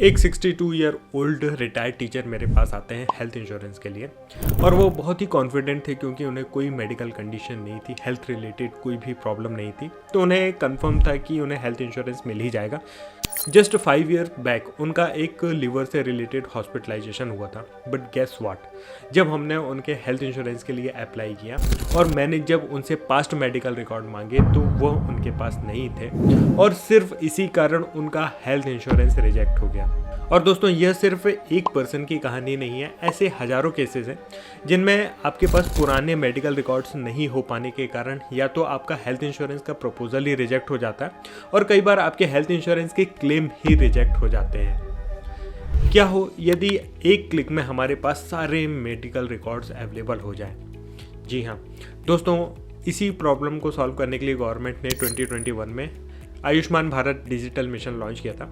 एक 62 year old retired teacher मेरे पास आते हैं हेल्थ इंश्योरेंस के लिए और वो बहुत ही कॉन्फिडेंट थे क्योंकि उन्हें कोई मेडिकल कंडीशन नहीं थी, हेल्थ रिलेटेड कोई भी प्रॉब्लम नहीं थी। तो उन्हें कंफर्म था कि उन्हें हेल्थ इंश्योरेंस मिल ही जाएगा। जस्ट 5 ईयर बैक उनका एक लिवर से रिलेटेड हॉस्पिटलाइजेशन हुआ था। बट गेस व्हाट, जब हमने उनके हेल्थ इंश्योरेंस के लिए अप्लाई किया और मैंने जब उनसे पास्ट मेडिकल रिकॉर्ड मांगे तो वो उनके पास नहीं थे और सिर्फ इसी कारण उनका हेल्थ इंश्योरेंस रिजेक्ट हो गया। और दोस्तों, यह सिर्फ एक पर्सन की कहानी नहीं है, ऐसे हज़ारों केसेस हैं जिनमें आपके पास पुराने मेडिकल रिकॉर्ड्स नहीं हो पाने के कारण या तो आपका हेल्थ इंश्योरेंस का प्रपोजल ही रिजेक्ट हो जाता है और कई बार आपके हेल्थ इंश्योरेंस के क्लेम ही रिजेक्ट हो जाते हैं। क्या हो यदि एक क्लिक में हमारे पास सारे मेडिकल रिकॉर्ड्स अवेलेबल हो जाए। जी हाँ दोस्तों, इसी प्रॉब्लम को सॉल्व करने के लिए गवर्नमेंट ने 2021 में Ayushman Bharat digital mission launch किया था,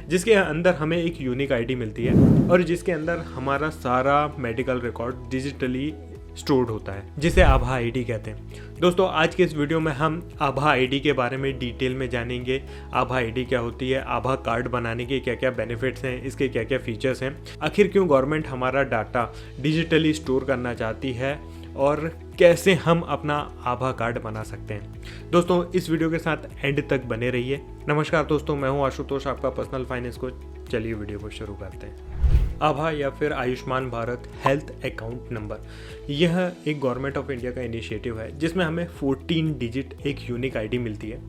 जिसके अंदर हमें एक यूनिक आईडी मिलती है और जिसके अंदर हमारा सारा मेडिकल रिकॉर्ड डिजिटली स्टोर्ड होता है, जिसे आभा आईडी कहते हैं। दोस्तों, आज के इस वीडियो में हम आभा आईडी के बारे में डिटेल में जानेंगे। आभा आईडी क्या होती है, आभा कार्ड बनाने के क्या क्या बेनिफिट्स हैं, इसके क्या क्या फीचर्स हैं, आखिर क्यों गवर्नमेंट हमारा डाटा डिजिटली स्टोर करना चाहती है और कैसे हम अपना आभा कार्ड बना सकते हैं। दोस्तों, इस वीडियो के साथ एंड तक बने रहिए। नमस्कार दोस्तों, मैं हूं आशुतोष, आपका पर्सनल फाइनेंस कोच। चलिए वीडियो को शुरू करते हैं। आभा या फिर Ayushman Bharat health account number, यह एक गवर्नमेंट ऑफ इंडिया का इनिशिएटिव है जिसमें हमें 14 डिजिट एक यूनिक आईडी मिलती है।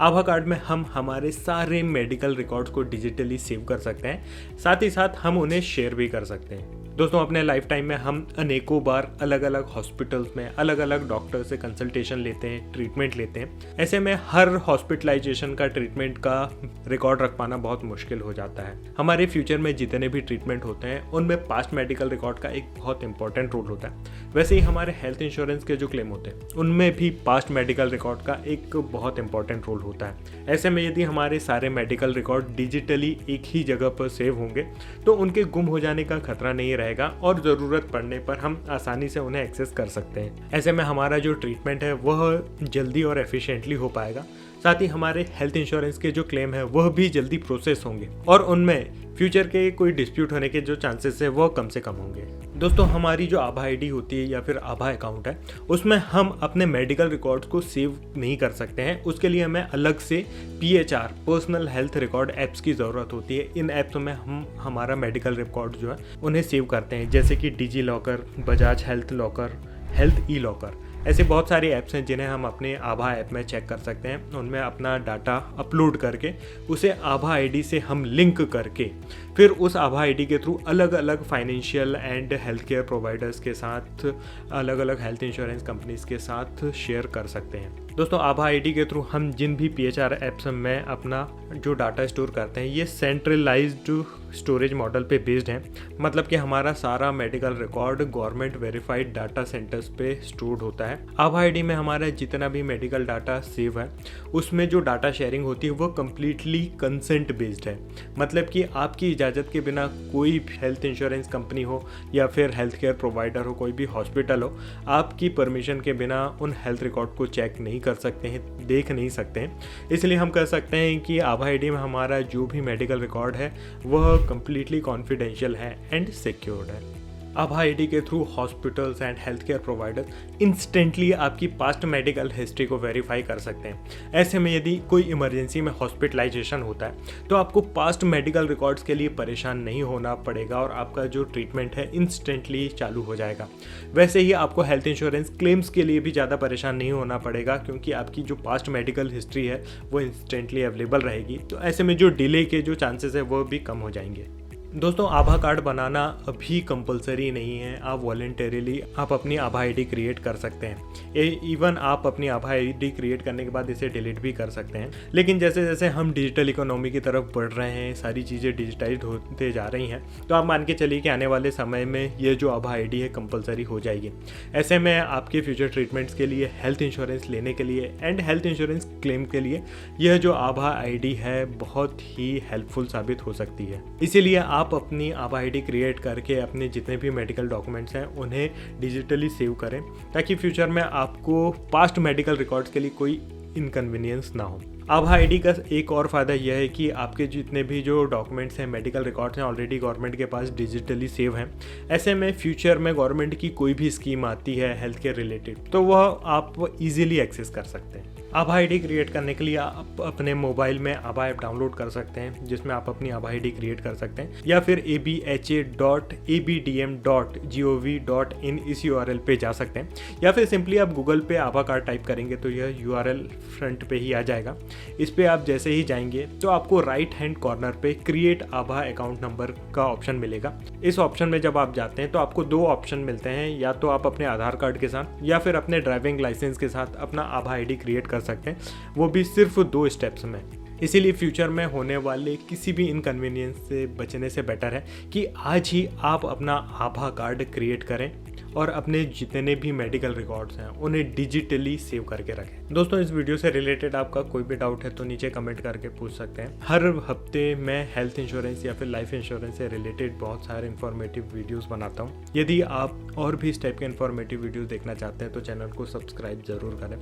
आभा कार्ड में हम हमारे सारे मेडिकल रिकॉर्ड्स को डिजिटली सेव कर सकते हैं, साथ ही साथ हम उन्हें शेयर भी कर सकते हैं। दोस्तों, अपने लाइफ टाइम में हम अनेकों बार अलग अलग हॉस्पिटल्स में अलग अलग डॉक्टर से कंसल्टेशन लेते हैं, ट्रीटमेंट लेते हैं। ऐसे में हर हॉस्पिटलाइजेशन का ट्रीटमेंट का रिकॉर्ड रख पाना बहुत मुश्किल हो जाता है। हमारे फ्यूचर में जितने भी ट्रीटमेंट होते हैं उनमें पास्ट मेडिकल रिकॉर्ड का एक बहुत इंपॉर्टेंट रोल होता है। वैसे ही हमारे हेल्थ इंश्योरेंस के जो क्लेम होते हैं उनमें भी पास्ट मेडिकल रिकॉर्ड का एक बहुत इंपॉर्टेंट रोल होता है। ऐसे में यदि हमारे सारे मेडिकल रिकॉर्ड डिजिटली एक ही जगह पर सेव होंगे तो उनके गुम हो जाने का खतरा नहीं रहेगा और ज़रूरत पड़ने पर हम आसानी से उन्हें एक्सेस कर सकते हैं। ऐसे में हमारा जो ट्रीटमेंट है वह जल्दी और एफिशिएंटली हो पाएगा, साथ ही हमारे हेल्थ इंश्योरेंस के जो क्लेम है वह भी जल्दी प्रोसेस होंगे और उनमें फ्यूचर के कोई डिस्प्यूट होने के जो चांसेस है वह कम से कम होंगे। दोस्तों, हमारी जो आभा आईडी होती है या फिर आभा अकाउंट है उसमें हम अपने मेडिकल रिकॉर्ड्स को सेव नहीं कर सकते हैं। उसके लिए हमें अलग से PHR personal health record apps की ज़रूरत होती है। इन ऐप्स में हम हमारा मेडिकल रिकॉर्ड जो है उन्हें सेव करते हैं, जैसे कि DigiLocker, Bajaj health locker, health E locker. ऐसे बहुत सारे ऐप्स हैं जिन्हें हम अपने आभा ऐप में चेक कर सकते हैं। उनमें अपना डाटा अपलोड करके उसे आभा आईडी से हम लिंक करके फिर उस आभा आईडी के थ्रू अलग अलग financial and health care providers के साथ, अलग अलग हेल्थ इंश्योरेंस कंपनीज के साथ शेयर कर सकते हैं। दोस्तों, आभा आईडी के थ्रू हम जिन भी PHR ऐप्स में अपना जो डाटा स्टोर करते हैं ये सेंट्रलाइज्ड स्टोरेज मॉडल पे बेस्ड है। मतलब कि हमारा सारा medical record government verified data centres पे स्टोर्ड होता है। आभा आईडी में हमारा जितना भी मेडिकल डाटा सेव है उसमें जो डाटा शेयरिंग होती है वो कम्प्लीटली कंसेंट बेस्ड है। मतलब कि आपकी इजाज़त के बिना कोई हेल्थ इंश्योरेंस कंपनी हो या फिर हेल्थ केयर प्रोवाइडर हो, कोई भी हॉस्पिटल हो, आपकी परमिशन के बिना उन हेल्थ रिकॉर्ड को चेक नहीं कर सकते हैं, देख नहीं सकते हैं। इसलिए हम कह सकते हैं कि आभा आईडी में हमारा जो भी मेडिकल रिकॉर्ड है वह कंप्लीटली कॉन्फिडेंशियल है एंड सिक्योर्ड है। आभा आईडी के through hospitals and health care providers instantly आपकी पास्ट मेडिकल हिस्ट्री को वेरीफाई कर सकते हैं। ऐसे में यदि कोई इमरजेंसी में हॉस्पिटलाइजेशन होता है तो आपको पास्ट मेडिकल रिकॉर्ड्स के लिए परेशान नहीं होना पड़ेगा और आपका जो ट्रीटमेंट है इंस्टेंटली चालू हो जाएगा। वैसे ही आपको हेल्थ इंश्योरेंस क्लेम्स के लिए भी ज़्यादा परेशान नहीं होना पड़ेगा क्योंकि आपकी जो पास्ट मेडिकल हिस्ट्री है वो इंस्टेंटली अवेलेबल रहेगी। तो ऐसे में जो डिले के जो चांसेस है वो भी कम हो जाएंगे। दोस्तों, आभा कार्ड बनाना अभी कंपलसरी नहीं है। आप वॉलंटरीली आप अपनी आभा आईडी क्रिएट कर सकते हैं। इवन आप अपनी आभा आईडी क्रिएट करने के बाद इसे डिलीट भी कर सकते हैं। लेकिन जैसे जैसे हम डिजिटल इकोनॉमी की तरफ बढ़ रहे हैं, सारी चीज़ें डिजिटाइज होते जा रही हैं, तो आप मान के चलिए कि आने वाले समय में ये जो आभा आईडी है कंपलसरी हो जाएगी। ऐसे में आपके फ्यूचर ट्रीटमेंट्स के लिए, हेल्थ इंश्योरेंस लेने के लिए एंड हेल्थ इंश्योरेंस क्लेम के लिए यह जो आभा आईडी है बहुत ही हेल्पफुल साबित हो सकती है। इसीलिए आप अपनी आभा आईडी क्रिएट करके अपने जितने भी मेडिकल डॉक्यूमेंट्स हैं उन्हें डिजिटली सेव करें ताकि फ्यूचर में आपको पास्ट मेडिकल रिकॉर्ड्स के लिए कोई इनकन्वीनियंस ना हो। आभा आईडी का एक और फ़ायदा यह है कि आपके जितने भी जो डॉक्यूमेंट्स हैं, मेडिकल रिकॉर्ड्स हैं, ऑलरेडी गवर्नमेंट के पास डिजिटली सेव हैं। ऐसे में फ्यूचर में गवर्नमेंट की कोई भी स्कीम आती है हेल्थ केयर रिलेटेड, तो वह आप इजीली एक्सेस कर सकते हैं। आभा आईडी क्रिएट करने के लिए आप अपने मोबाइल में आभा ऐप डाउनलोड कर सकते हैं, जिसमें आप अपनी आभा आईडी क्रिएट कर सकते हैं, या फिर abha.abdm.gov.in इस URL पे जा सकते हैं, या फिर सिंपली आप गूगल पे आभा कार्ड टाइप करेंगे तो यह URL फ्रंट पे ही आ जाएगा। इस पे आप जैसे ही जाएंगे तो आपको राइट हैंड कॉर्नर पे क्रिएट आभा अकाउंट नंबर का ऑप्शन मिलेगा। इस ऑप्शन में जब आप जाते हैं तो आपको दो ऑप्शन मिलते हैं, या तो आप अपने आधार कार्ड के साथ या फिर अपने ड्राइविंग लाइसेंस के साथ अपना आभा आईडी क्रिएट कर सकते हैं, वो भी सिर्फ 2 स्टेप्स में। इसीलिए फ्यूचर में होने वाले किसी भी इनकन्वीनियंस से बचने से बेटर है कि आज ही आप अपना आभा कार्ड क्रिएट करें और अपने जितने भी मेडिकल रिकॉर्ड्स हैं उन्हें डिजिटली सेव करके रखें। दोस्तों, इस वीडियो से रिलेटेड आपका कोई भी डाउट है तो नीचे कमेंट करके पूछ सकते हैं। हर हफ्ते मैं हेल्थ इंश्योरेंस या फिर लाइफ इंश्योरेंस से रिलेटेड बहुत सारे इन्फॉर्मेटिव वीडियोस बनाता हूँ। यदि आप और भी इस टाइप के इन्फॉर्मेटिव वीडियोस देखना चाहते हैं तो चैनल को सब्सक्राइब ज़रूर करें।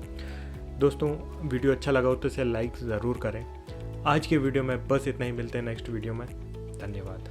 दोस्तों, वीडियो अच्छा लगा हो तो इसे लाइक ज़रूर करें। आज के वीडियो में बस इतना ही, मिलते हैं नेक्स्ट वीडियो में। धन्यवाद।